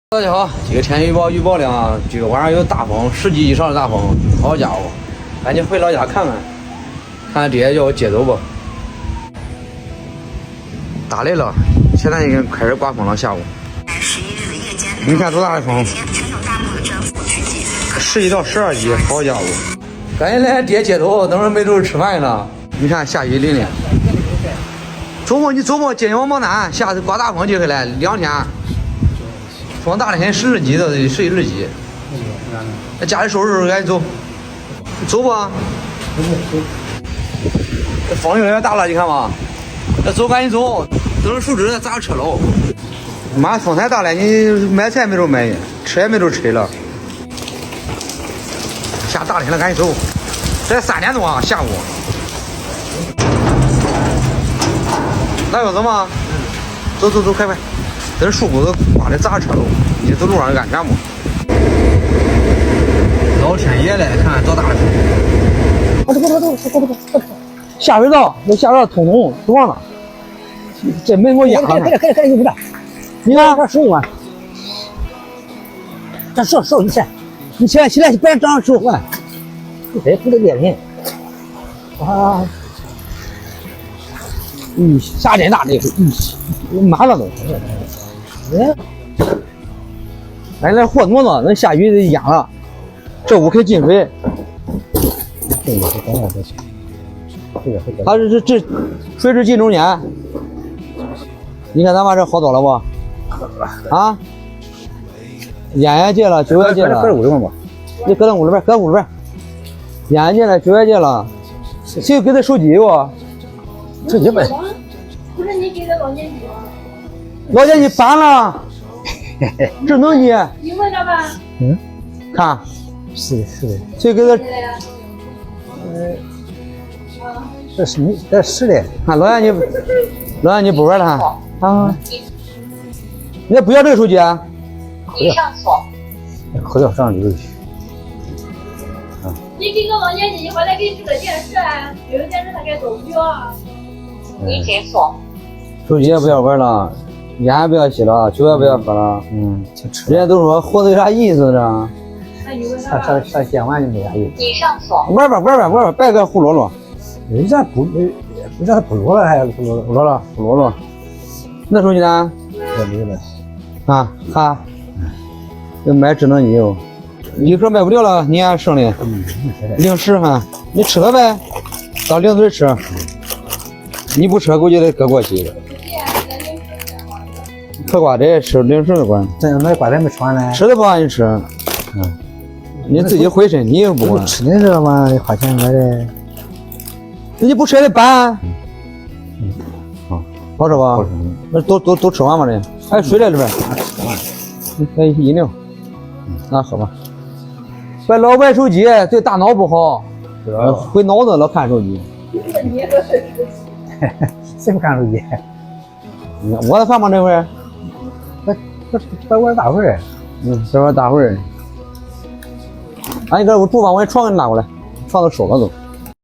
大家好，这个天气预报量啊，这个晚上有大风，10级以上的大风，好家伙，赶紧回老家看看，看看爹叫我接走不？打雷了，现在已经开始刮风了，下午。你看多大的风？11到12级，好家伙，赶紧来爹接走，等着没准吃饭呢。你看下雨淋淋。周末接你往毛南，下次刮大风就回来2天。风大的很，10级的11级。那家里收拾赶紧走，走吧。这风越来越大了，你看吧。那走赶紧走，等着树枝砸车喽。妈，风太大了，你买菜没准买，车也没准吹了。下大天了，赶紧走。才3点多啊，下午。那有什么？走，快！等树骨头刮的砸车喽，你走路上安全不？老天爷来，看看多大的风！下水道，那下水道通通堵上了，这门给我压了。可以，不的。你看，这手嘛，这手你先，你起来，别长手腕，这不得猎人啊！下真大这个，满了都。咱这货挪挪，那下雨得淹了，这屋可以进水。它这水质进中间，你看咱妈这好多了不？啊，烟也戒了，9月戒了。你搁屋里边，烟也戒了，9月戒了。谁给他手机哟？手机呗。不是你给的老年机吗？老年机搬了，智能机。你问他吧。看。是的。谁给他？这是你这是的。看老年机不玩了啊？你也不要这个手机啊？你上锁。口罩上就。你给个老年机，一会儿再给你支个电视啊，没有电视他该走不了。你解锁。手机也不要玩了，烟也不要吸了，酒也不要喝了。人家都说活着有啥意思呢？那你问他吧。上监完就没啥意思。你上锁。玩吧，别搁胡啰嗦。人家不罗了，还不罗了。那手机呢？没了。啊，哈，要买智能机哟。一盒卖不掉了，你还剩的零食哈，你吃了呗，当零嘴吃。你不吃，估计得搁过期。嗑瓜子吃零食的管。咱买瓜子没吃完呢。吃的不让你吃，你自己回身，你又不管。吃的这嘛，花钱买的。你不吃也得搬。好吃吧？那都吃完吧这。还有水在里边。还有饮料，那喝吧。别老玩手机，对大脑不好，毁脑子老看手机。谁不看手机？我在干嘛这会儿？这玩大会儿。这玩大会儿。俺一个我厨房，我床给你拿过来，床都收了都。